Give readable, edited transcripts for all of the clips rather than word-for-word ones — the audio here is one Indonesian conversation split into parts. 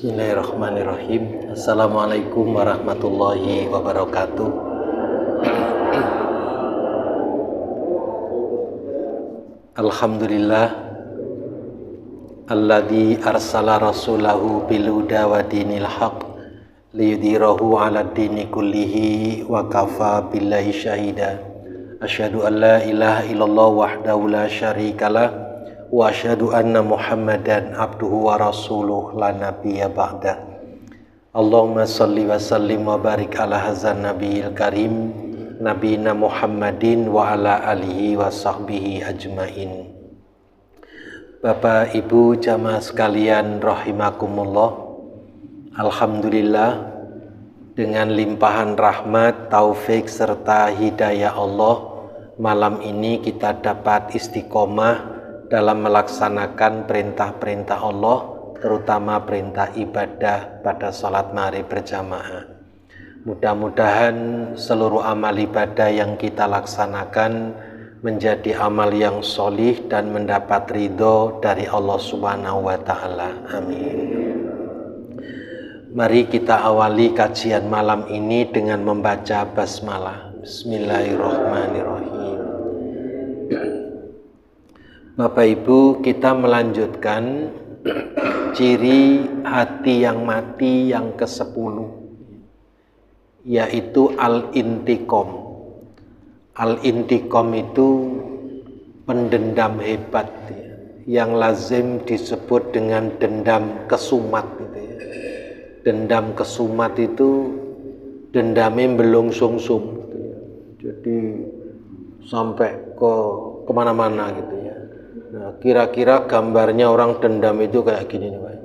Bismillahirrahmanirrahim. Assalamualaikum warahmatullahi wabarakatuh. Alhamdulillah alladzi arsala rasulahu bil huda wa dinil haq liyudhhirahu 'alad dini kullihi wa kafa billahi syahida. Asyhadu an la ilaha illallah wahdahu la syarikalah wa asyhadu anna Muhammadan abduhu wa rasuluh la nabiyya ba'da. Allahumma salli wa sallim wa barik ala hadzal nabiyil karim nabiyina Muhammadin wa ala alihi wa sahbihi ajmain. Bapak Ibu jamaah sekalian rahimakumullah. Alhamdulillah, dengan limpahan rahmat, taufik serta hidayah Allah, malam ini kita dapat istiqomah dalam melaksanakan perintah-perintah Allah, terutama perintah ibadah pada salat maghrib berjamaah. Mudah-mudahan seluruh amal ibadah yang kita laksanakan menjadi amal yang sholih dan mendapat ridho dari Allah Subhanahu wa Ta'ala. Amin. Mari kita awali kajian malam ini dengan membaca basmalah. Bismillahirrahmanirrahim. Bapak Ibu, kita melanjutkan ciri hati yang mati yang ke-10, yaitu al-intiqam. Al-intiqam itu pendendam hebat, yang lazim disebut dengan dendam kesumat. Dendam kesumat itu dendamnya belum sungsum, jadi sampai ke kemana-mana gitu ya. Nah, kira-kira gambarnya orang dendam itu kayak gini nih, Pak.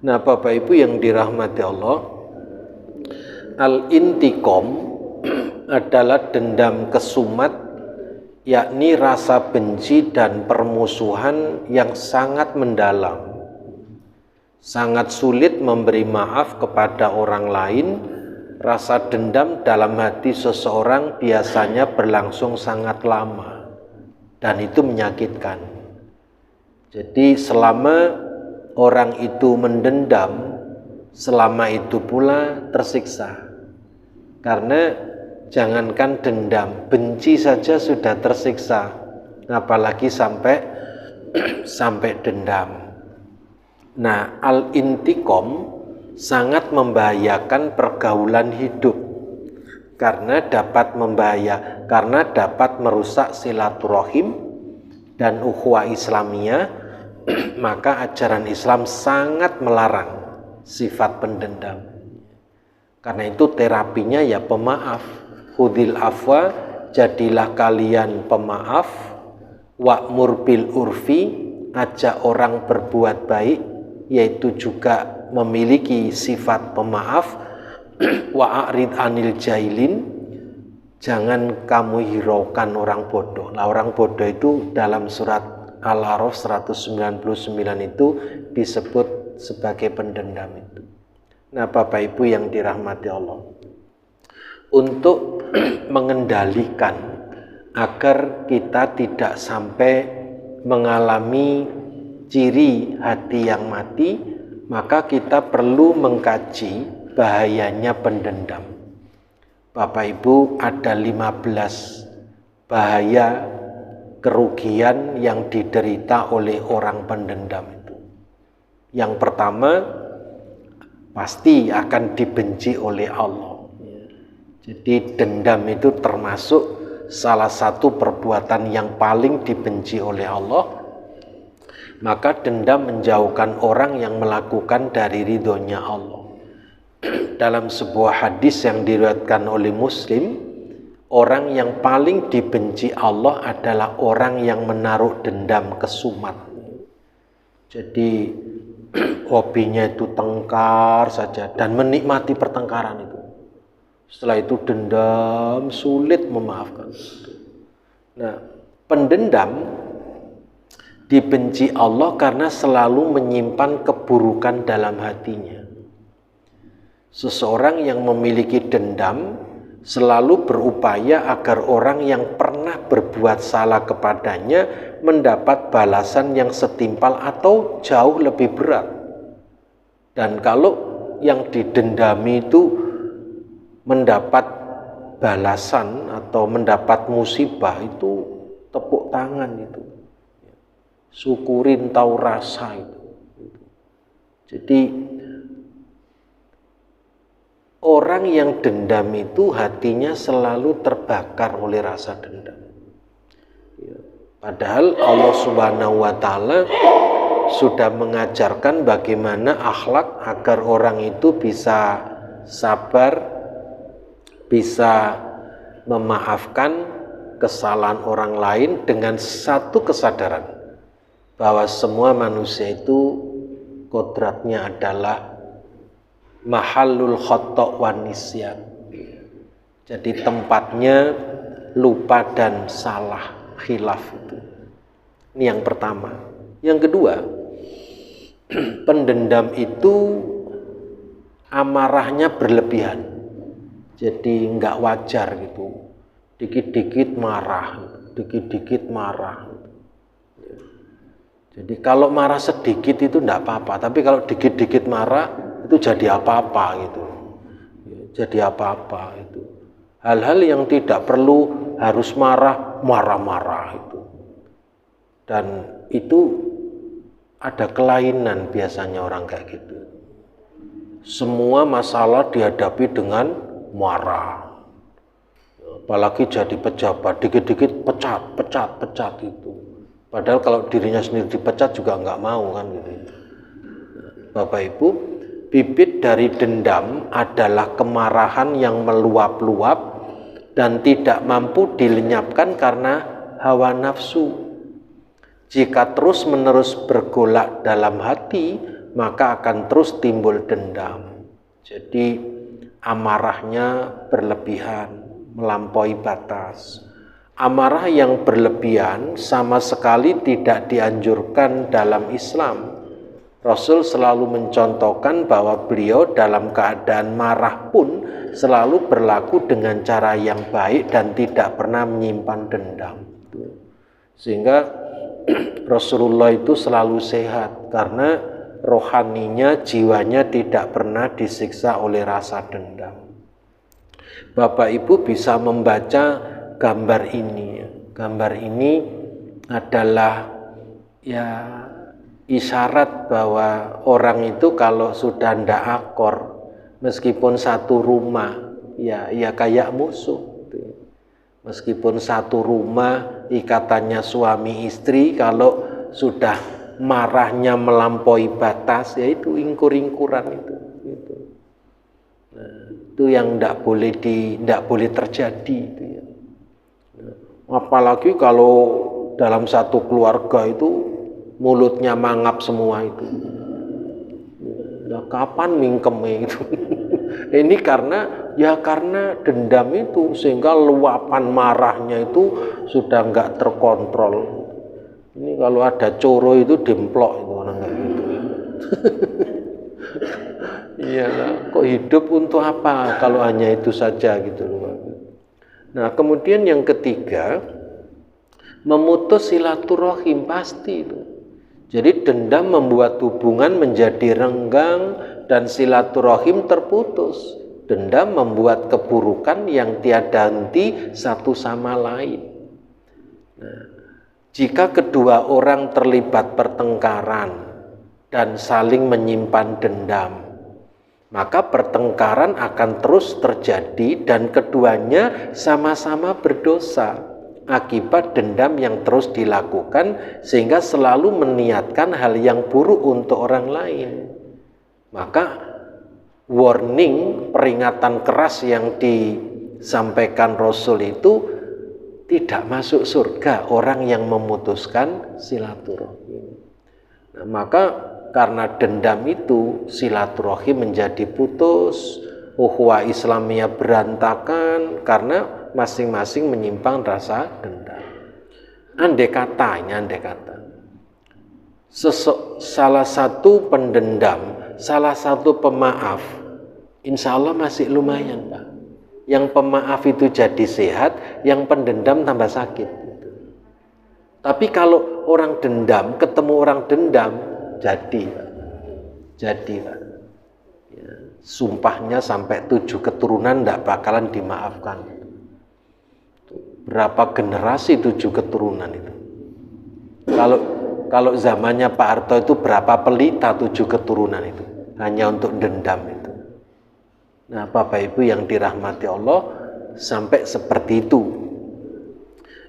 Nah, Bapak Ibu yang dirahmati Allah, al-intiqam adalah dendam kesumat, yakni rasa benci dan permusuhan yang sangat mendalam. Sangat sulit memberi maaf kepada orang lain. Rasa dendam dalam hati seseorang biasanya berlangsung sangat lama, dan itu menyakitkan. Jadi selama orang itu mendendam, selama itu pula tersiksa. Karena jangankan dendam, benci saja sudah tersiksa, apalagi sampai dendam. Nah, al-intiqam sangat membahayakan pergaulan hidup, karena dapat merusak silaturahim dan ukhuwah Islamiyah. Maka ajaran Islam sangat melarang sifat pendendam. Karena itu terapinya ya pemaaf. Khudhil afwa, jadilah kalian pemaaf. Wa'mur bil urfi, ajak orang berbuat baik, yaitu juga memiliki sifat pemaaf. Wa'arid anil jahilin, jangan kamu hiraukan orang bodoh. Nah, orang bodoh itu dalam surat Al-A'raf 199 itu disebut sebagai pendendam itu. Nah, Bapak Ibu yang dirahmati Allah, untuk mengendalikan agar kita tidak sampai mengalami ciri hati yang mati, maka kita perlu mengkaji bahayanya pendendam. Bapak Ibu, ada 15 bahaya kerugian yang diderita oleh orang pendendam itu. Yang pertama, pasti akan dibenci oleh Allah. Jadi dendam itu termasuk salah satu perbuatan yang paling dibenci oleh Allah. Maka dendam menjauhkan orang yang melakukan dari ridhonya Allah. Dalam sebuah hadis yang diriwayatkan oleh Muslim, orang yang paling dibenci Allah adalah orang yang menaruh dendam kesumat. Jadi hobinya itu tengkar saja dan menikmati pertengkaran itu. Setelah itu dendam, sulit memaafkan. Nah, pendendam dibenci Allah karena selalu menyimpan keburukan dalam hatinya. Seseorang yang memiliki dendam selalu berupaya agar orang yang pernah berbuat salah kepadanya mendapat balasan yang setimpal atau jauh lebih berat. Dan kalau yang didendami itu mendapat balasan atau mendapat musibah, itu tepuk tangan itu, syukurin tahu rasa itu. Jadi orang yang dendam itu hatinya selalu terbakar oleh rasa dendam. Padahal Allah Subhanahu wa Ta'ala sudah mengajarkan bagaimana akhlak agar orang itu bisa sabar, bisa memaafkan kesalahan orang lain dengan satu kesadaran bahwa semua manusia itu kodratnya adalah mahallul khata' wan nisyan. Jadi tempatnya lupa dan salah, khilaf itu. Ini yang pertama. Yang kedua, pendendam itu amarahnya berlebihan. Jadi enggak wajar gitu. Dikit-dikit marah, dikit-dikit marah. Jadi kalau marah sedikit itu enggak apa-apa, tapi kalau dikit-dikit marah itu jadi apa-apa gitu. Jadi apa-apa itu. Hal-hal yang tidak perlu harus marah-marah itu. Dan itu ada kelainan biasanya orang kayak gitu. Semua masalah dihadapi dengan marah. Apalagi jadi pejabat, dikit-dikit pecat itu. Padahal kalau dirinya sendiri dipecat juga nggak mau kan gitu. Bapak Ibu, bibit dari dendam adalah kemarahan yang meluap-luap dan tidak mampu dilenyapkan karena hawa nafsu. Jika terus-menerus bergolak dalam hati, maka akan terus timbul dendam. Jadi amarahnya berlebihan, melampaui batas. Amarah yang berlebihan sama sekali tidak dianjurkan dalam Islam. Rasul selalu mencontohkan bahwa beliau dalam keadaan marah pun selalu berlaku dengan cara yang baik dan tidak pernah menyimpan dendam. Sehingga Rasulullah itu selalu sehat karena rohaninya, jiwanya tidak pernah disiksa oleh rasa dendam. Bapak Ibu bisa membaca gambar ini. Gambar ini adalah isyarat bahwa orang itu kalau sudah ndak akor, meskipun satu rumah, ya kayak musuh. Meskipun satu rumah, ikatannya suami istri, kalau sudah marahnya melampaui batas, yaitu ingkur-ingkuran itu. Nah, itu yang tidak boleh terjadi. Itu ya. Apalagi kalau dalam satu keluarga itu mulutnya mangap semua itu. Nah, kapan mingkeme itu? Ini karena dendam itu, sehingga luapan marahnya itu sudah nggak terkontrol. Ini kalau ada coro itu demplok itu orang kayak gitu. Iya lah, kok hidup untuk apa kalau hanya itu saja gitu loh. Nah, kemudian yang ketiga, memutus silaturahim pasti itu. Jadi dendam membuat hubungan menjadi renggang dan silaturahim terputus. Dendam membuat keburukan yang tiada henti satu sama lain. Nah, jika kedua orang terlibat pertengkaran dan saling menyimpan dendam, maka pertengkaran akan terus terjadi dan keduanya sama-sama berdosa akibat dendam yang terus dilakukan, sehingga selalu meniatkan hal yang buruk untuk orang lain. Maka warning, peringatan keras yang disampaikan Rasul itu, tidak masuk surga orang yang memutuskan silaturahim. Nah, maka karena dendam itu silaturahim menjadi putus, ukhuwah Islamiyah berantakan karena masing-masing menyimpang rasa dendam. Andai kata salah satu pendendam, salah satu pemaaf, insya Allah masih lumayan, Pak. Yang pemaaf itu jadi sehat, yang pendendam tambah sakit. Tapi kalau orang dendam ketemu orang dendam, jadi Pak. sumpahnya sampai 7 keturunan tidak bakalan dimaafkan. Berapa generasi 7 keturunan itu? Kalau zamannya Pak Harto itu berapa pelita 7 keturunan itu? Hanya untuk dendam itu. Nah, Bapak Ibu yang dirahmati Allah, sampai seperti itu.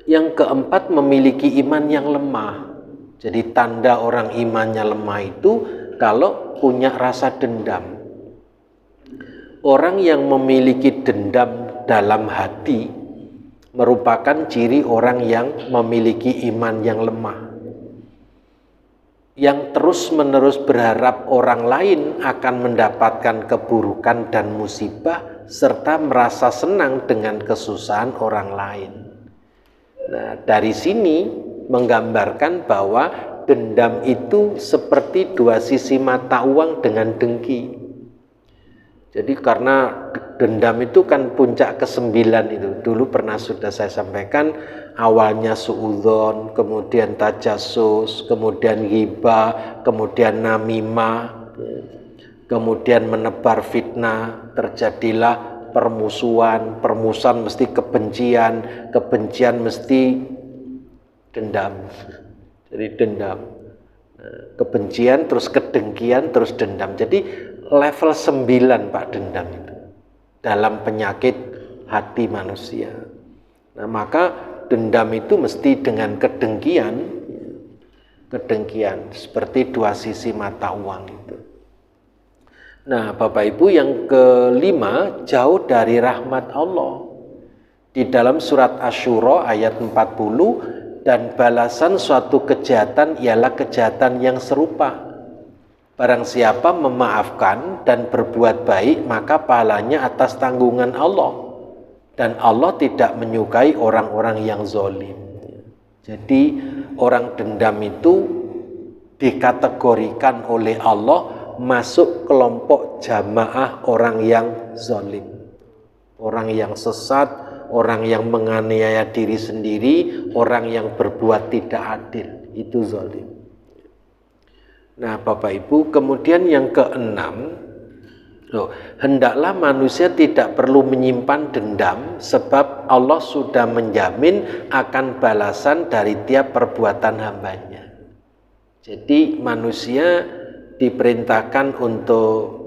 Yang keempat, memiliki iman yang lemah. Jadi tanda orang imannya lemah itu kalau punya rasa dendam. Orang yang memiliki dendam dalam hati merupakan ciri orang yang memiliki iman yang lemah. Yang terus-menerus berharap orang lain akan mendapatkan keburukan dan musibah, serta merasa senang dengan kesusahan orang lain. Nah, dari sini menggambarkan bahwa dendam itu seperti dua sisi mata uang dengan dengki. Jadi karena dendam itu kan puncak ke-9 itu. Dulu pernah sudah saya sampaikan, awalnya suudzon, kemudian tajassus, kemudian ghibah, kemudian namimah, kemudian menebar fitnah, terjadilah permusuhan mesti kebencian mesti dendam. Jadi dendam. Kebencian terus kedengkian terus dendam. Jadi level 9 Pak dendam itu dalam penyakit hati manusia. Nah, maka dendam itu mesti dengan kedengkian seperti dua sisi mata uang itu. Nah, Bapak Ibu, yang kelima, jauh dari rahmat Allah. Di dalam surat Asy-Syura ayat 40, dan balasan suatu kejahatan ialah kejahatan yang serupa. Barang siapa memaafkan dan berbuat baik, maka pahalanya atas tanggungan Allah. Dan Allah tidak menyukai orang-orang yang zalim. Jadi orang dendam itu dikategorikan oleh Allah masuk kelompok jamaah orang yang zalim. Orang yang sesat, orang yang menganiaya diri sendiri, orang yang berbuat tidak adil. Itu zalim. Nah, Bapak Ibu, kemudian yang keenam, hendaklah manusia tidak perlu menyimpan dendam, sebab Allah sudah menjamin akan balasan dari tiap perbuatan hambanya. Jadi manusia diperintahkan untuk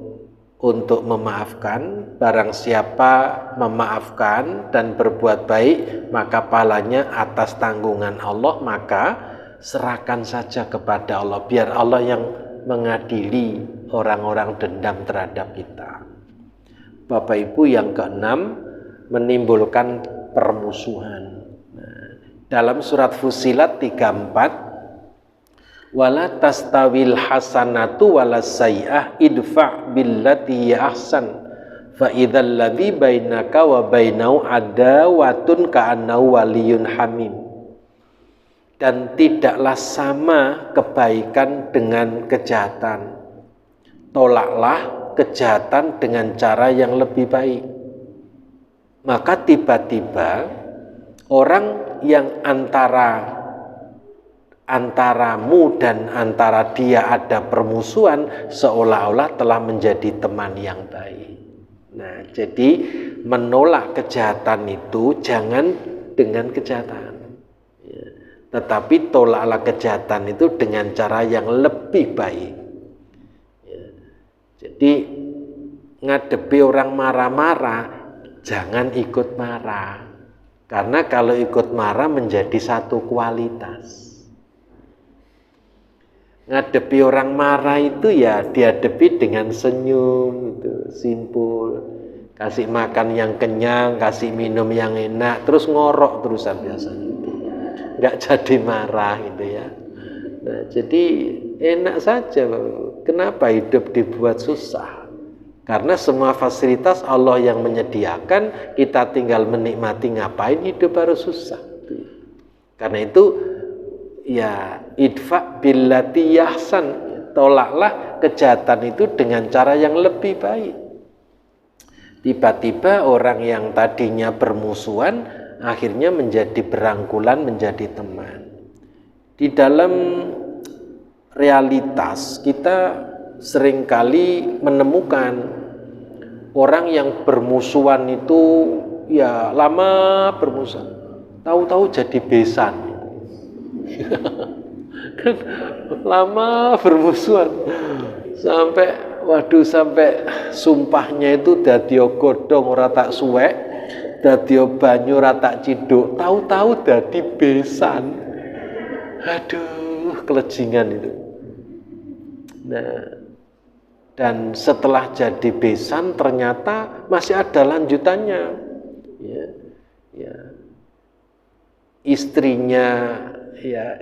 memaafkan. Barang siapa memaafkan dan berbuat baik, maka pahalanya atas tanggungan Allah. Maka serahkan saja kepada Allah, biar Allah yang mengadili orang-orang dendam terhadap kita. Bapak Ibu, yang keenam, menimbulkan permusuhan. Nah, dalam surat Fussilat 34, wala tastawil hasanatu wala sayyi'ah idfa' billati ahsan fa idzal ladzi bainaka wa bainahu adawatun ka'annahu waliyyun hamim. Dan tidaklah sama kebaikan dengan kejahatan. Tolaklah kejahatan dengan cara yang lebih baik. Maka tiba-tiba orang yang antaramu dan antara dia ada permusuhan, seolah-olah telah menjadi teman yang baik. Nah, jadi menolak kejahatan itu jangan dengan kejahatan. Tetapi tolaklah kejahatan itu dengan cara yang lebih baik. Jadi ngadepi orang marah-marah, jangan ikut marah. Karena kalau ikut marah menjadi satu kualitas. Ngadepi orang marah itu ya dihadapi dengan senyum, itu simpul. Kasih makan yang kenyang, kasih minum yang enak, terus ngorok terusan biasanya. Nggak jadi marah gitu ya. Nah, jadi enak saja. Kenapa hidup dibuat susah? Karena semua fasilitas Allah yang menyediakan, kita tinggal menikmati. Ngapain hidup harus susah? Karena itu ya idfa' billati ahsan, tolaklah kejahatan itu dengan cara yang lebih baik. Tiba-tiba orang yang tadinya bermusuhan akhirnya menjadi berangkulan, menjadi teman. Di dalam realitas kita seringkali menemukan orang yang bermusuhan itu ya lama bermusuhan, tahu-tahu jadi besan. Kan lama bermusuhan sampai sumpahnya itu dadio godhong ora tak suwek, dadio banyu ora tak ciduk, tahu-tahu dadi besan. Aduh, kelejingan itu. Nah, dan setelah jadi besan ternyata masih ada lanjutannya. Ya. Istrinya ya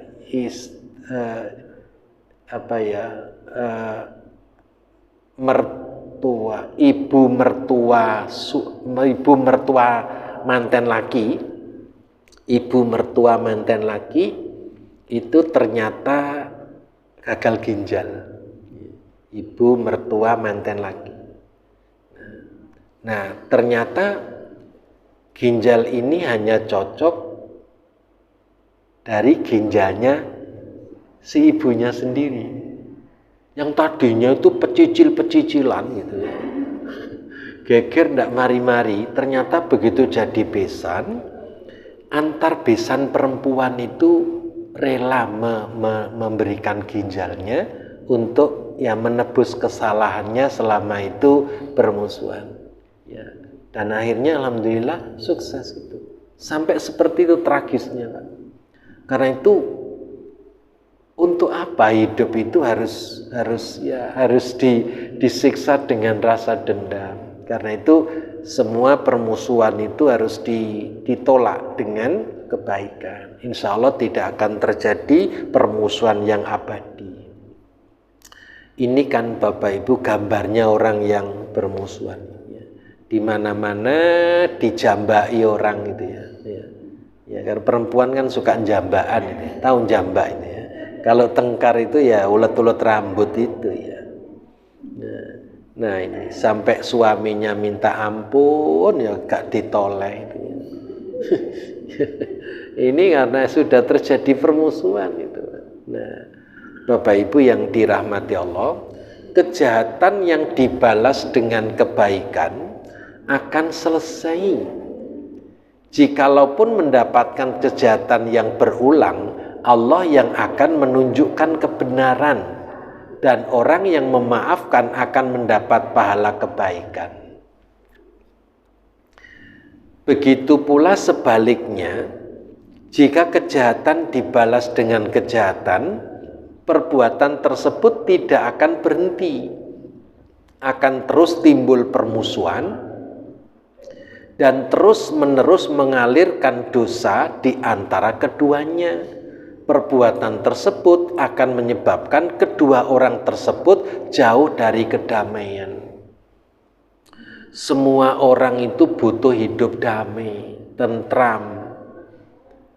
ibu mertua manten laki itu ternyata gagal ginjal. Ibu mertua manten laki. Nah, ternyata ginjal ini hanya cocok dari ginjalnya si ibunya sendiri. Yang tadinya itu pecicil-pecicilan gitu ya. Geger ndak mari-mari, ternyata begitu jadi besan, antar besan perempuan itu rela memberikan ginjalnya untuk ya menebus kesalahannya selama itu bermusuhan. Ya. Dan akhirnya alhamdulillah sukses itu. Sampai seperti itu tragisnya, Pak. Karena itu untuk apa hidup itu harus disiksa dengan rasa dendam. Karena itu semua permusuhan itu harus ditolak dengan kebaikan. Insya Allah tidak akan terjadi permusuhan yang abadi. Ini kan Bapak Ibu gambarnya orang yang bermusuhan. Di mana-mana dijambai orang gitu ya. Ya, karena perempuan kan suka jambaan ini, tahu jambak ini ya. Kalau tengkar itu ya ulet-ulet rambut itu ya. Nah ini sampai suaminya minta ampun ya gak ditoleh itu ya. Ini karena sudah terjadi permusuhan itu. Nah, Bapak Ibu yang dirahmati Allah, kejahatan yang dibalas dengan kebaikan akan selesai. Jikalaupun mendapatkan kejahatan yang berulang, Allah yang akan menunjukkan kebenaran dan orang yang memaafkan akan mendapat pahala kebaikan. Begitu pula sebaliknya, jika kejahatan dibalas dengan kejahatan, perbuatan tersebut tidak akan berhenti, akan terus timbul permusuhan dan terus-menerus mengalirkan dosa di antara keduanya. Perbuatan tersebut akan menyebabkan kedua orang tersebut jauh dari kedamaian. Semua orang itu butuh hidup damai, tentram,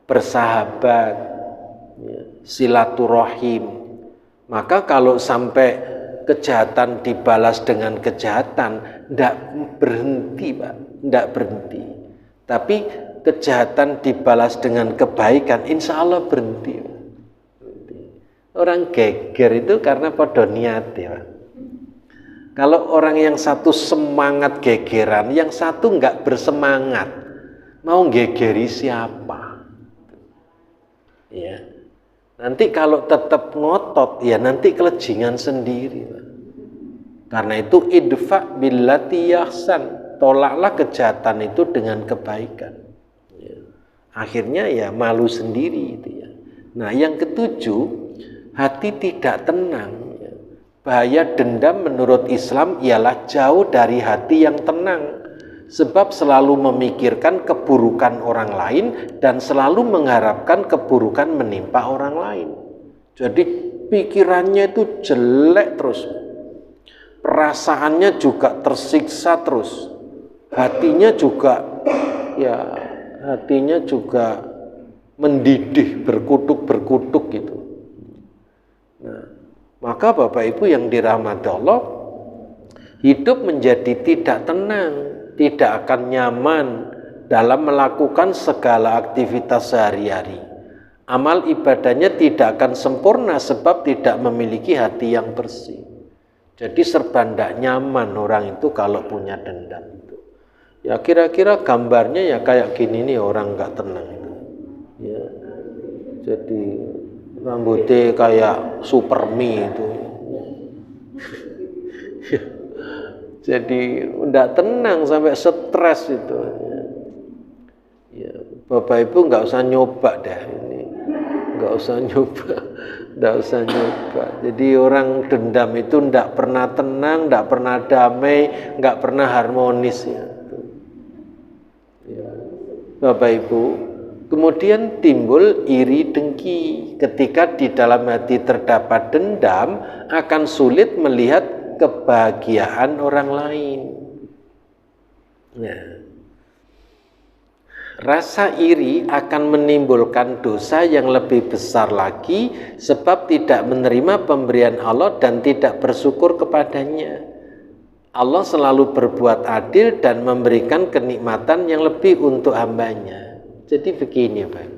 bersahabat, silaturahim. Maka kalau sampai kejahatan dibalas dengan kejahatan, tidak berhenti, Pak, tidak berhenti. Tapi kejahatan dibalas dengan kebaikan, insya Allah berhenti. Orang geger itu karena pada niat ya, Pak. Kalau orang yang satu semangat gegeran, yang satu enggak bersemangat, mau gegeri siapa? Ya. Nanti kalau tetap ngotot, ya nanti kelejingan sendiri. Karena itu idfa billati yahsan, tolaklah kejahatan itu dengan kebaikan. Ya. Akhirnya ya malu sendiri itu ya. Nah, yang ketujuh, hati tidak tenang. Bahaya dendam menurut Islam ialah jauh dari hati yang tenang, sebab selalu memikirkan keburukan orang lain dan selalu mengharapkan keburukan menimpa orang lain. Jadi pikirannya itu jelek terus, perasaannya juga tersiksa terus, hatinya juga mendidih, berkutuk gitu. Nah, maka Bapak Ibu yang dirahmati Allah, hidup menjadi tidak tenang, tidak akan nyaman dalam melakukan segala aktivitas sehari-hari. Amal ibadahnya tidak akan sempurna sebab tidak memiliki hati yang bersih. Jadi serba ndak nyaman orang itu kalau punya dendam itu. Ya kira-kira gambarnya ya kayak gini nih orang nggak tenang itu. Ya. Jadi rambutnya kayak Supermi itu. Jadi ndak tenang sampai stres itu. Ya, Bapak Ibu nggak usah nyoba dah ini, nggak usah nyoba. Jadi orang dendam itu ndak pernah tenang, ndak pernah damai, nggak pernah harmonis ya. Bapak Ibu, kemudian timbul iri dengki. Ketika di dalam hati terdapat dendam, akan sulit melihat kebahagiaan orang lain. Nah, rasa iri akan menimbulkan dosa yang lebih besar lagi sebab tidak menerima pemberian Allah dan tidak bersyukur kepadanya. Allah selalu berbuat adil dan memberikan kenikmatan yang lebih untuk hambanya. Jadi begini Pak,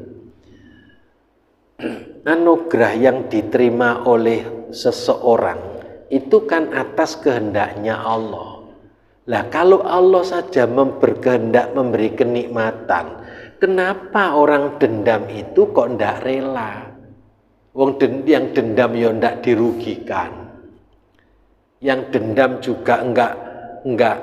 anugerah yang diterima oleh seseorang itu kan atas kehendaknya Allah. Lah kalau Allah saja berkehendak memberi kenikmatan, kenapa orang dendam itu kok ndak rela? Wong yang dendam ya ndak dirugikan. Yang dendam juga enggak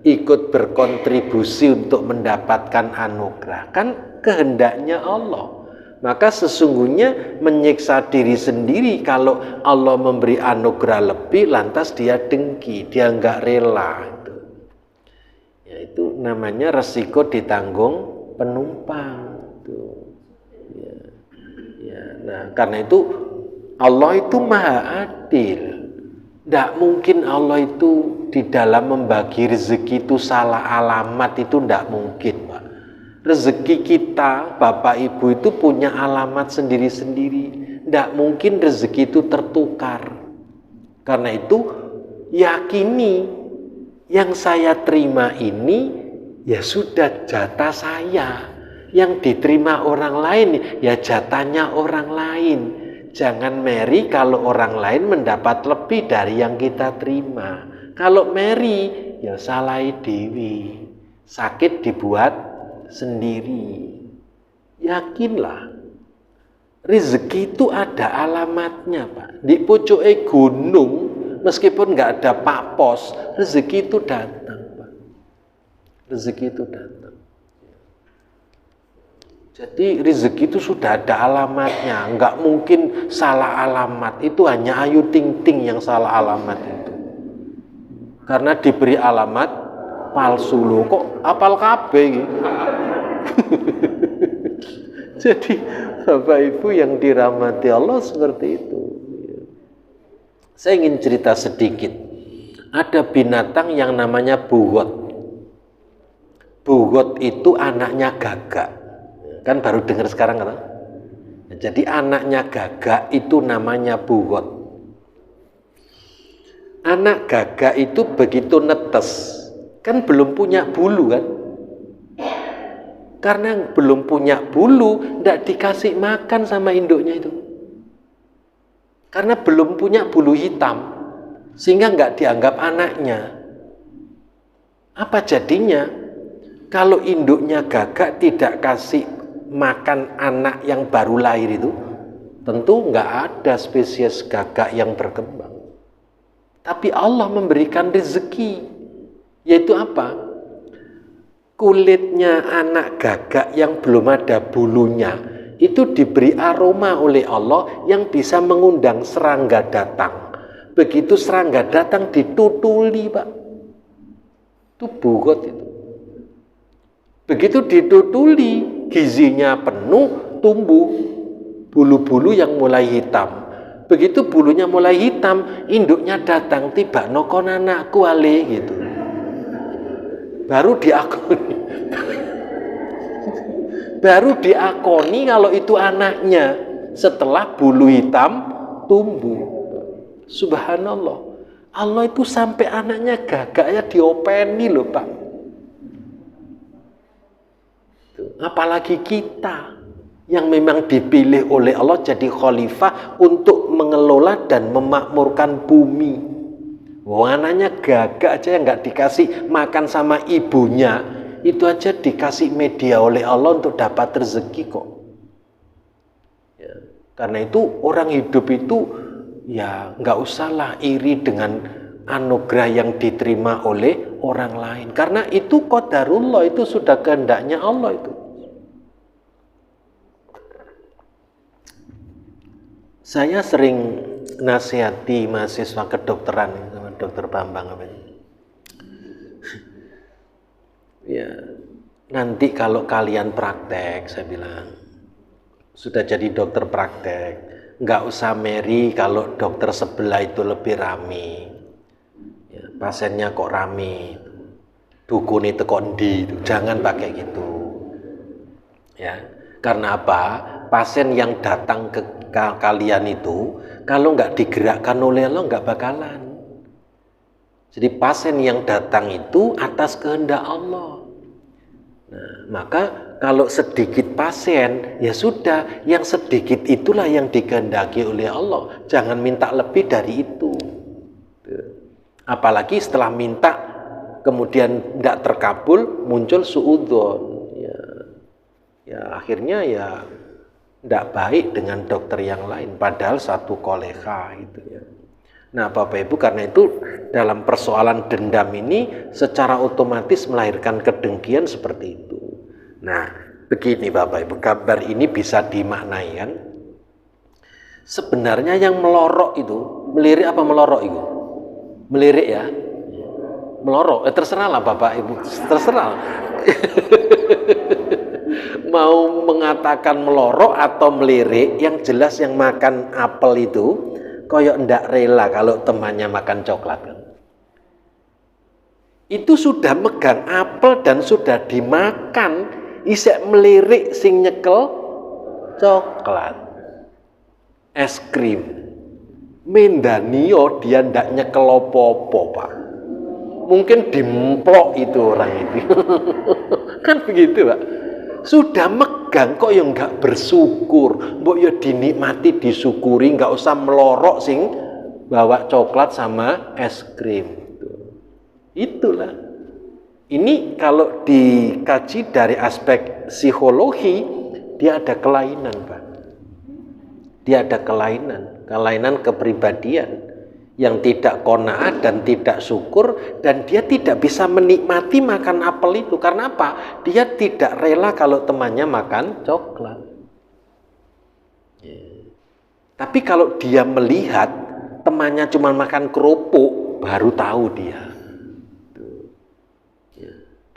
ikut berkontribusi untuk mendapatkan anugerah. Kan kehendaknya Allah. Maka sesungguhnya menyiksa diri sendiri kalau Allah memberi anugerah lebih lantas dia dengki, dia enggak rela. Ya, itu namanya resiko ditanggung penumpang. Nah, karena itu Allah itu maha adil. Tidak mungkin Allah itu di dalam membagi rezeki itu salah alamat, itu tidak mungkin Pak. Rezeki kita, Bapak Ibu itu punya alamat sendiri-sendiri. Tidak mungkin rezeki itu tertukar. Karena itu yakini yang saya terima ini ya sudah jatah saya. Yang diterima orang lain ya jatahnya orang lain. Jangan meri kalau orang lain mendapat lebih dari yang kita terima. Kalau meri ya salai dewi. Sakit dibuat sendiri. Yakinlah rezeki itu ada alamatnya Pak. Di pucuke gunung meskipun nggak ada Pak Pos, rezeki itu datang Pak. Rezeki itu datang. Jadi rezeki itu sudah ada alamatnya, nggak mungkin salah alamat. Itu hanya Ayu Ting Ting yang salah alamat itu. Karena diberi alamat palsu loh, kok apal kabeh gitu. Jadi Bapak Ibu yang dirahmati Allah seperti itu. Saya ingin cerita sedikit. Ada binatang yang namanya bugot. Bugot itu anaknya gagak. Kan baru dengar sekarang kan? Jadi anaknya gagak itu namanya bugot. Anak gagak itu begitu netes, kan belum punya bulu kan? Karena belum punya bulu, tidak dikasih makan sama induknya itu. Karena belum punya bulu hitam, sehingga nggak dianggap anaknya. Apa jadinya? Kalau induknya gagak tidak kasih makan anak yang baru lahir itu, tentu nggak ada spesies gagak yang berkembang. Tapi Allah memberikan rezeki, yaitu apa? Kulitnya anak gagak yang belum ada bulunya itu diberi aroma oleh Allah yang bisa mengundang serangga datang. Begitu serangga datang ditutuli Pak, itu bugot itu. Begitu ditutuli, gizinya penuh, tumbuh bulu-bulu yang mulai hitam. Begitu bulunya mulai hitam, induknya datang, tiba nokon anakku ale gitu. Baru diakoni. Baru diakoni kalau itu anaknya setelah bulu hitam tumbuh. Subhanallah. Allah itu sampai anaknya gagak ya diopeni loh Pak. Apalagi kita yang memang dipilih oleh Allah jadi khalifah untuk mengelola dan memakmurkan bumi. Anaknya gagak aja yang nggak dikasih makan sama ibunya, itu aja dikasih media oleh Allah untuk dapat rezeki kok. Ya, karena itu orang hidup itu ya nggak usahlah iri dengan anugerah yang diterima oleh orang lain. Karena itu qadarullah, itu sudah kehendaknya Allah itu. Saya sering nasihati mahasiswa kedokteran sama Dokter Bambang apa ini. Ya, nanti kalau kalian praktek, saya bilang, sudah jadi dokter praktek, nggak usah meri kalau dokter sebelah itu lebih rame. Ya, pasiennya kok rame, dukun itu kok ndi, jangan pakai gitu. Ya, karena apa? Pasien yang datang ke kalian itu kalau nggak digerakkan oleh Allah nggak bakalan. Jadi pasien yang datang itu atas kehendak Allah. Nah, maka kalau sedikit pasien ya sudah, yang sedikit itulah yang dikehendaki oleh Allah. Jangan minta lebih dari itu. Apalagi setelah minta kemudian tidak terkabul, muncul suudzon. Ya akhirnya ya tidak baik dengan dokter yang lain, padahal satu koleha gitu ya. Nah Bapak Ibu, karena itu dalam persoalan dendam ini secara otomatis melahirkan kedengkian seperti itu. Nah begini Bapak Ibu, gambar ini bisa dimaknai kan, sebenarnya yang melorok itu, melirik apa melorok itu? Melirik ya, melorok, terserah lah Bapak Ibu, terserah. Mau mengatakan melorok atau melirik, yang jelas yang makan apel itu koyok ndak rela kalau temannya makan coklat kan. Itu sudah megang apel dan sudah dimakan, isek melirik sing nyekel coklat, es krim. Mendanio dia ndak nyekel opo-opo Pak. Mungkin dimplok itu orang itu. Kan begitu Pak. Sudah megang kok yang nggak bersyukur, mbok ya dinikmati, disyukuri, nggak usah melorok sing bawa coklat sama es krim. Itulah. Ini kalau dikaji dari aspek psikologi, dia ada kelainan, Pak. Dia ada kelainan kepribadian yang tidak qanaah dan tidak syukur, dan dia tidak bisa menikmati makan apel itu. Karena apa? Dia tidak rela kalau temannya makan coklat. Tapi kalau dia melihat temannya cuma makan kerupuk, baru tahu dia.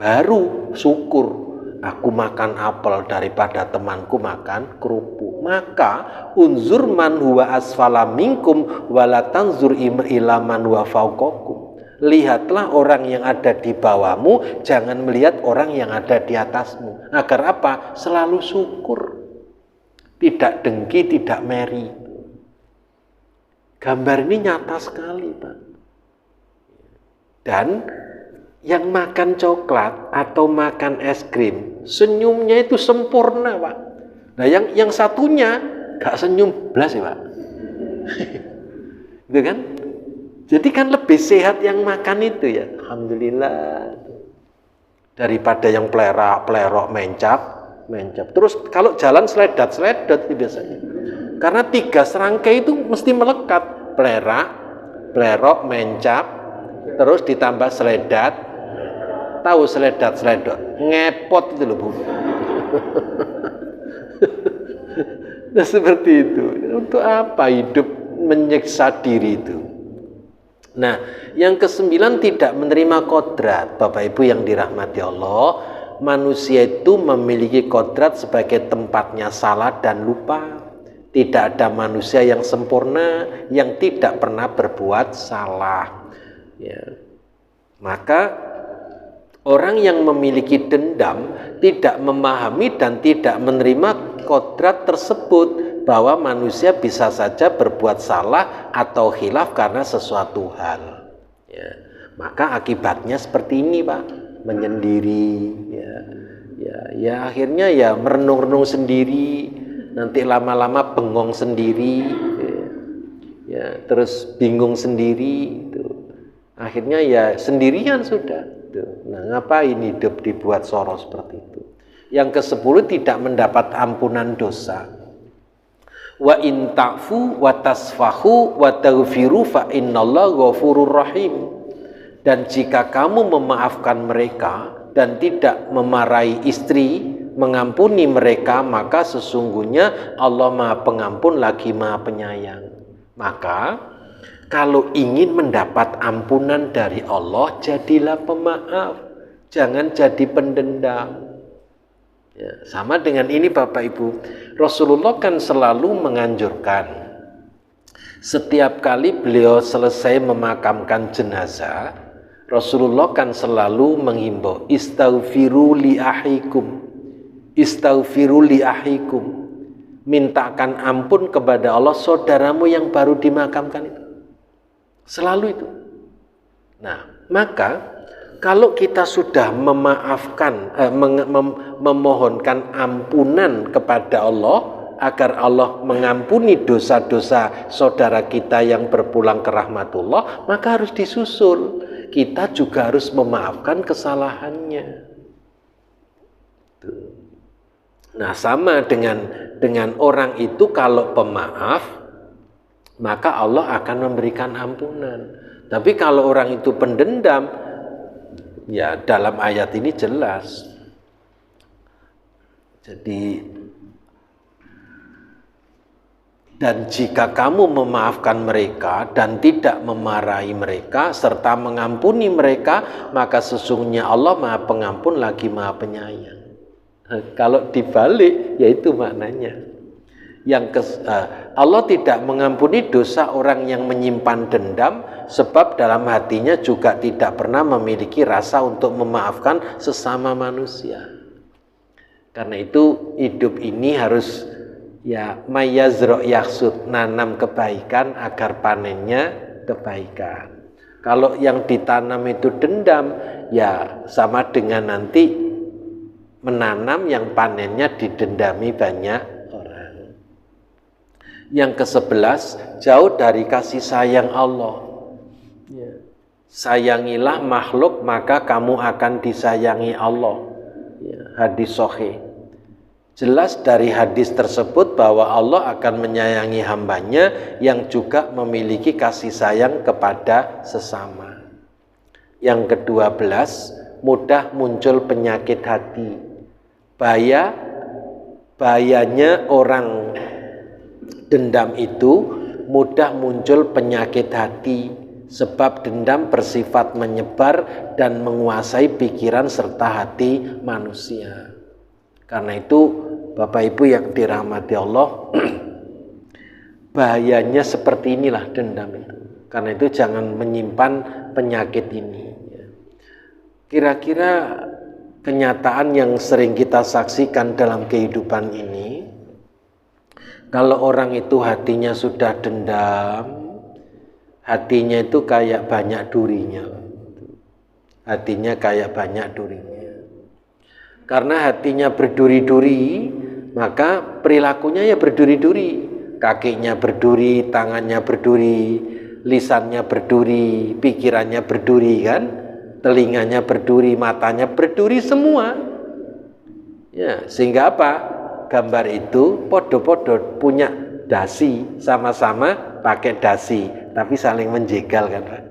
Baru syukur. Aku makan apel daripada temanku makan kerupuk. Maka unzur man huwa asfala minkum wala tanzur ila man huwa fawqakum. Lihatlah orang yang ada di bawahmu, jangan melihat orang yang ada di atasmu. Agar apa? Selalu syukur. Tidak dengki, tidak meri. Gambar ini nyata sekali, Pak. Dan yang makan coklat atau makan es krim, senyumnya itu sempurna, Pak. Nah, yang satunya gak senyum blas ya, Pak. Gitu kan? Jadi kan lebih sehat yang makan itu ya. Alhamdulillah. Daripada yang plerok, mencap. Terus kalau jalan seledat itu biasanya. Karena 3 serangkai itu mesti melekat. Plerok, mencap, terus ditambah seledat. Tahu seledat, ngepot itu loh Bu. Nah seperti itu. Untuk apa hidup menyiksa diri itu? Nah yang ke-9, tidak menerima kodrat. Bapak Ibu yang dirahmati Allah, manusia itu memiliki kodrat sebagai tempatnya salah dan lupa. Tidak ada manusia yang sempurna yang tidak pernah berbuat salah ya. Maka orang yang memiliki dendam tidak memahami dan tidak menerima kodrat tersebut, bahwa manusia bisa saja berbuat salah atau khilaf karena sesuatu hal ya. Maka akibatnya seperti ini Pak, menyendiri ya akhirnya ya merenung-renung sendiri, nanti lama-lama bengong sendiri ya terus bingung sendiri itu. Akhirnya ya sendirian sudah. Nah, ngapain hidup dibuat soro seperti itu? Yang ke-10, tidak mendapat ampunan dosa. Wa in ta'fu wa tasfahu wa taghfiru fa innallaha ghafurur rahim. Dan jika kamu memaafkan mereka dan tidak memarahi istri, mengampuni mereka, maka sesungguhnya Allah Maha Pengampun lagi Maha Penyayang. Maka kalau ingin mendapat ampunan dari Allah, jadilah pemaaf, jangan jadi pendendam. Ya, sama dengan ini Bapak Ibu, Rasulullah kan selalu menganjurkan setiap kali beliau selesai memakamkan jenazah, Rasulullah kan selalu menghimbau istaghfiru li ahikum, istaghfiru li ahikum, mintakan ampun kepada Allah saudaramu yang baru dimakamkan itu. Selalu itu. Nah, maka kalau kita sudah memaafkan, memohonkan ampunan kepada Allah agar Allah mengampuni dosa-dosa saudara kita yang berpulang ke rahmatullah, maka harus disusul. Kita juga harus memaafkan kesalahannya. Nah, sama dengan orang itu kalau pemaaf, maka Allah akan memberikan ampunan. Tapi kalau orang itu pendendam, ya dalam ayat ini jelas. Jadi, dan jika kamu memaafkan mereka dan tidak memarahi mereka serta mengampuni mereka, maka sesungguhnya Allah Maha Pengampun lagi Maha Penyayang. Kalau dibalik, yaitu maknanya. Allah tidak mengampuni dosa orang yang menyimpan dendam, sebab dalam hatinya juga tidak pernah memiliki rasa untuk memaafkan sesama manusia. Karena itu hidup ini harus ya mayazro yaksud, nanam kebaikan agar panennya kebaikan. Kalau yang ditanam itu dendam, ya sama dengan nanti menanam yang panennya didendami banyak orang. Yang ke-11, jauh dari kasih sayang Allah. Ya. Sayangilah makhluk maka kamu akan disayangi Allah. Ya, hadis sahih. Jelas dari hadis tersebut bahwa Allah akan menyayangi hambanya yang juga memiliki kasih sayang kepada sesama. Yang ke-12, mudah muncul penyakit hati. Bahayanya orang dendam itu mudah muncul penyakit hati, sebab dendam bersifat menyebar dan menguasai pikiran serta hati manusia. Karena itu Bapak Ibu yang dirahmati Allah, bahayanya seperti inilah dendam itu. Karena itu jangan menyimpan penyakit ini. Kira-kira kenyataan yang sering kita saksikan dalam kehidupan ini, kalau orang itu hatinya sudah dendam, hatinya itu kayak banyak durinya. Hatinya kayak banyak durinya. Karena hatinya berduri-duri, maka perilakunya ya berduri-duri. Kakinya berduri, tangannya berduri, lisannya berduri, pikirannya berduri kan? Telinganya berduri, matanya berduri semua. Ya, sehingga apa? Gambar itu podo-podo punya dasi, sama-sama pakai dasi, tapi saling menjegal kan Pak?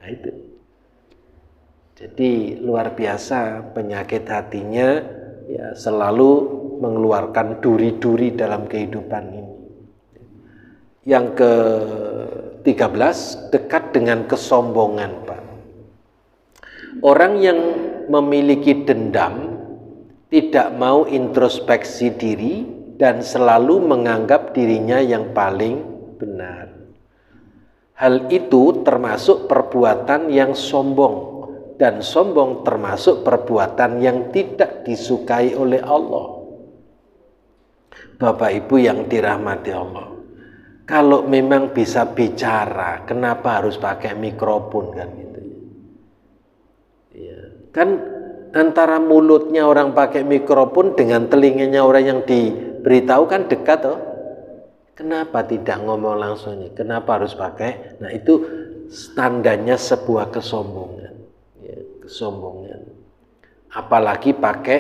Nah itu. Jadi luar biasa penyakit hatinya ya selalu mengeluarkan duri-duri dalam kehidupan ini. Yang ke-13, dekat dengan kesombongan Pak. Orang yang memiliki dendam tidak mau introspeksi diri dan selalu menganggap dirinya yang paling benar. Hal itu termasuk perbuatan yang sombong, dan sombong termasuk perbuatan yang tidak disukai oleh Allah. Bapak Ibu yang dirahmati Allah, kalau memang bisa bicara, kenapa harus pakai mikrofon kan gitu? Ya, kan antara mulutnya orang pakai mikrofon dengan telinganya orang yang diberitahu kan dekat toh. Kenapa tidak ngomong langsungnya? Kenapa harus pakai? Nah itu standarnya sebuah kesombongan, ya, kesombongan. Apalagi pakai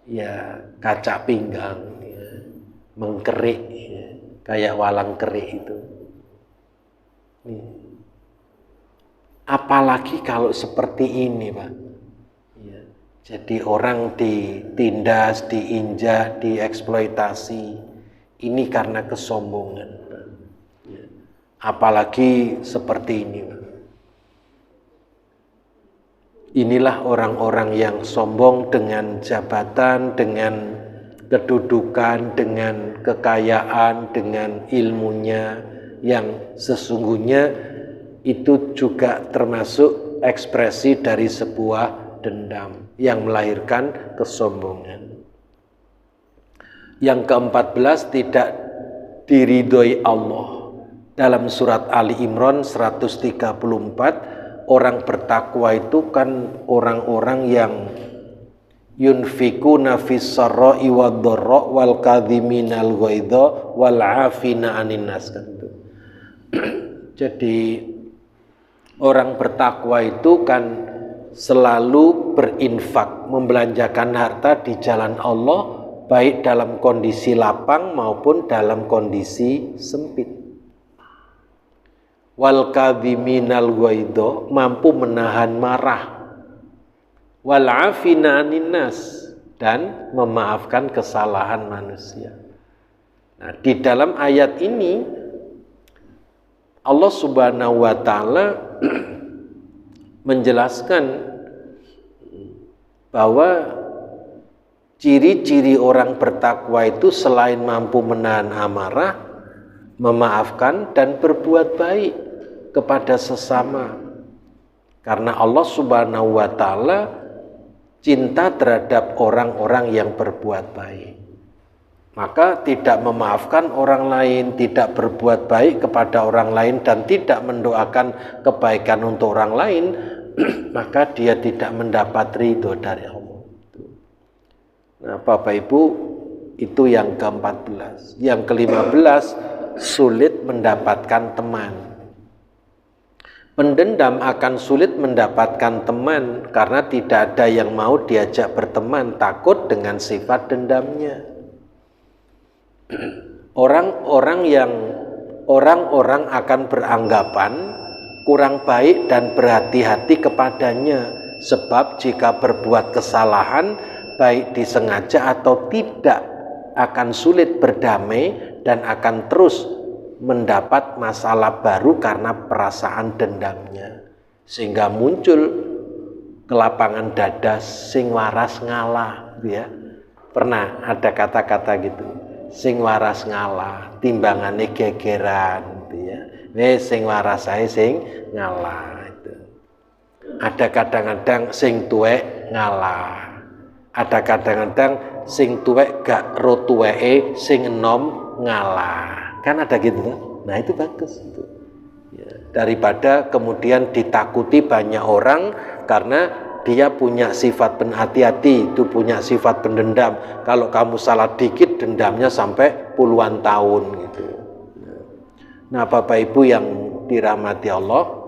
ya kaca pinggang, ya, mengkerik, ya, kayak walang kerik itu. Apalagi kalau seperti ini, Pak. Ya, jadi orang ditindas, diinjak, dieksploitasi. Ini karena kesombongan, Pak. Ya. Apalagi seperti ini, Pak. Inilah orang-orang yang sombong dengan jabatan, dengan kedudukan, dengan kekayaan, dengan ilmunya, yang sesungguhnya itu juga termasuk ekspresi dari sebuah dendam yang melahirkan kesombongan. Yang ke-14, tidak diridhoi Allah. Dalam surat Ali Imran 134, orang bertakwa itu kan orang-orang yang yunfikuna fis sarra'i wad dharra wal kadhiminal ghaidha wal 'afina 'anil nas. Jadi orang bertakwa itu kan selalu berinfak, membelanjakan harta di jalan Allah, baik dalam kondisi lapang maupun dalam kondisi sempit. Wal kadhiminal ghaidha, mampu menahan marah. Wal 'afina 'anil nas, dan memaafkan kesalahan manusia. Nah, di dalam ayat ini Allah Subhanahu wa taala menjelaskan bahwa ciri-ciri orang bertakwa itu selain mampu menahan amarah, memaafkan dan berbuat baik kepada sesama. Karena Allah Subhanahu wa taala cinta terhadap orang-orang yang berbuat baik. Maka tidak memaafkan orang lain, tidak berbuat baik kepada orang lain, dan tidak mendoakan kebaikan untuk orang lain, maka dia tidak mendapat ridho dari Allah. Nah, Bapak Ibu, itu yang ke-14. Yang ke-15, sulit mendapatkan teman. Pendendam akan sulit mendapatkan teman karena tidak ada yang mau diajak berteman, takut dengan sifat dendamnya. Orang-orang akan beranggapan kurang baik dan berhati-hati kepadanya, sebab jika berbuat kesalahan baik disengaja atau tidak akan sulit berdamai dan akan terus mendapat masalah baru karena perasaan dendamnya, sehingga muncul kelapangan dada sing waras ngalah, ya. Pernah ada kata-kata gitu, sing waras ngalah, timbangane gegeran, gitu ya. Sing waras ae sing ngalah itu. Ada kadang-kadang sing tuwek ngalah. Ada kadang-kadang sing tuwek gak ro tuweke, sing enom ngalah. Kan ada gitu kan? Nah, itu bagus itu. Ya, daripada kemudian ditakuti banyak orang karena dia punya sifat hati-hati, itu punya sifat pendendam. Kalau kamu salah dikit, dendamnya sampai puluhan tahun gitu. Nah, Bapak Ibu yang dirahmati Allah,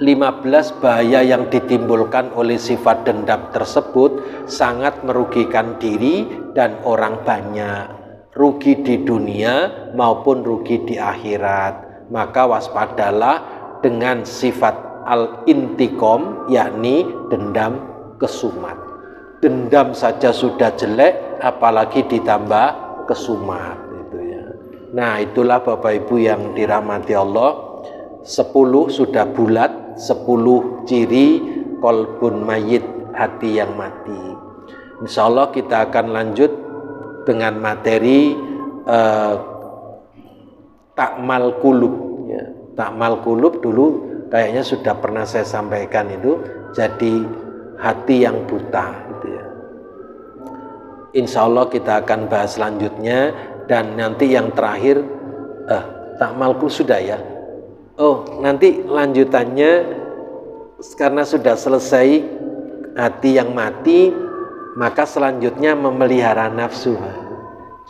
15 bahaya yang ditimbulkan oleh sifat dendam tersebut sangat merugikan diri dan orang banyak, rugi di dunia maupun rugi di akhirat. Maka waspadalah dengan sifat al-intiqam, yakni dendam kesumat. Dendam saja sudah jelek, apalagi ditambah kesumat, itu ya. Nah, itulah Bapak Ibu yang dirahmati Allah. 10 sudah bulat, 10 ciri qalbun mayyit, hati yang mati. Insya Allah kita akan lanjut dengan materi takmal qulub, ya. Takmal qulub dulu kayaknya sudah pernah saya sampaikan, itu jadi hati yang buta, gitu ya. Insya Allah kita akan bahas selanjutnya, dan nanti yang terakhir takmal qulub sudah ya. Oh, nanti lanjutannya karena sudah selesai hati yang mati, maka selanjutnya memelihara nafsu.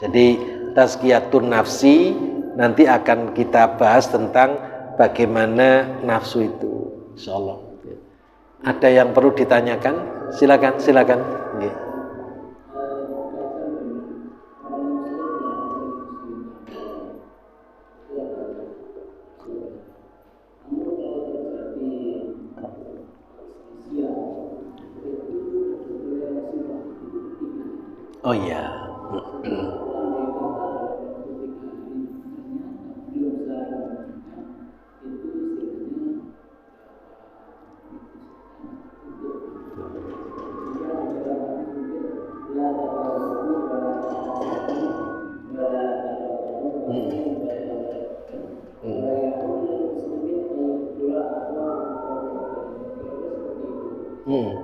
Jadi tazkiyatun nafsi nanti akan kita bahas tentang bagaimana nafsu itu, insyaallah. Ada yang perlu ditanyakan? Silakan. Nggih. Oh iya.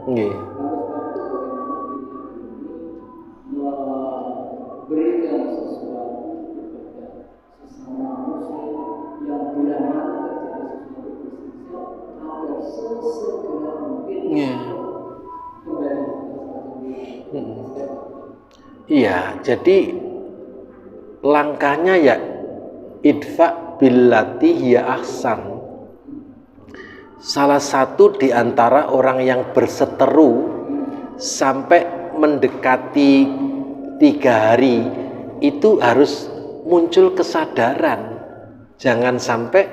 Nggih. Berikan sesuatu kepada sesama muslim yang bila mana terjadi sesuatu perselisihan agar sesegera mungkin kembali. Iya, jadi langkahnya ya idfa billati hiya ahsan. Salah satu di antara orang yang berseteru sampai mendekati 3 hari itu harus muncul kesadaran. Jangan sampai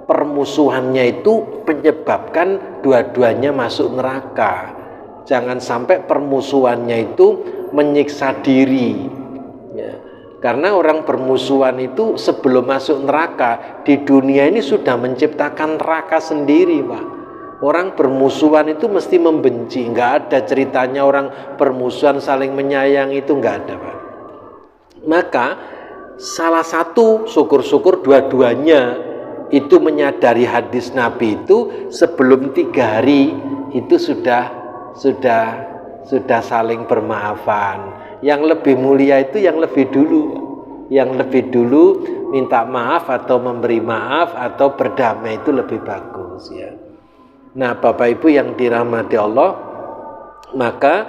permusuhannya itu menyebabkan dua-duanya masuk neraka. Jangan sampai permusuhannya itu menyiksa diri. Ya. Karena orang bermusuhan itu sebelum masuk neraka di dunia ini sudah menciptakan neraka sendiri, Pak. Orang bermusuhan itu mesti membenci, nggak ada ceritanya orang bermusuhan saling menyayangi, itu nggak ada, Pak. Maka salah satu syukur-syukur dua-duanya itu menyadari hadis Nabi itu sebelum 3 hari itu sudah saling bermaafan. Yang lebih mulia itu yang lebih dulu minta maaf atau memberi maaf atau berdamai itu lebih bagus ya. Nah, Bapak Ibu yang dirahmati Allah, maka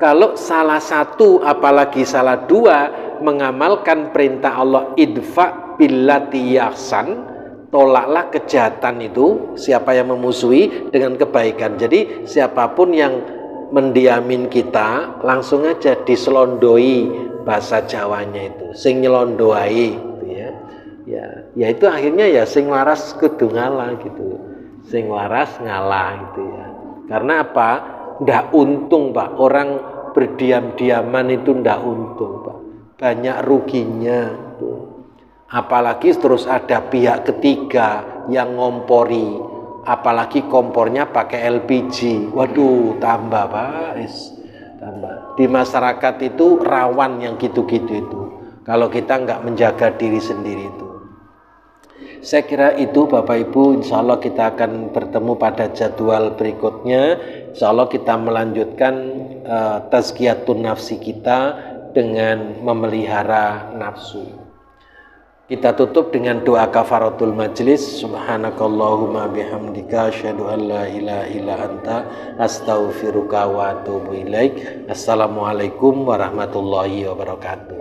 kalau salah satu apalagi salah dua mengamalkan perintah Allah idfa billati ahsan, tolaklah kejahatan itu, siapa yang memusuhi dengan kebaikan. Jadi siapapun yang mendiamin kita langsung aja diselondoi, bahasa Jawanya itu sing nyelondoi gitu ya. Ya itu akhirnya ya sing waras kudu ngalah gitu. Sing waras ngalah gitu ya. Karena apa? Ndak untung, Pak. Orang berdiam-diaman itu ndak untung, Pak. Banyak ruginya gitu. Apalagi terus ada pihak ketiga yang ngompori. Apalagi kompornya pakai LPG, waduh tambah Pak, tambah. Di masyarakat itu rawan yang gitu-gitu itu. Kalau kita nggak menjaga diri sendiri itu. Saya kira itu Bapak Ibu, insya Allah kita akan bertemu pada jadwal berikutnya. Insya Allah kita melanjutkan tazkiyatun nafsi kita dengan memelihara nafsu. Kita tutup dengan doa kafaratul majlis. Subhanakallahumma bihamdika asyhadu an la ilaha illa anta astaghfiruka wa atubu ilaik. Assalamualaikum warahmatullahi wabarakatuh.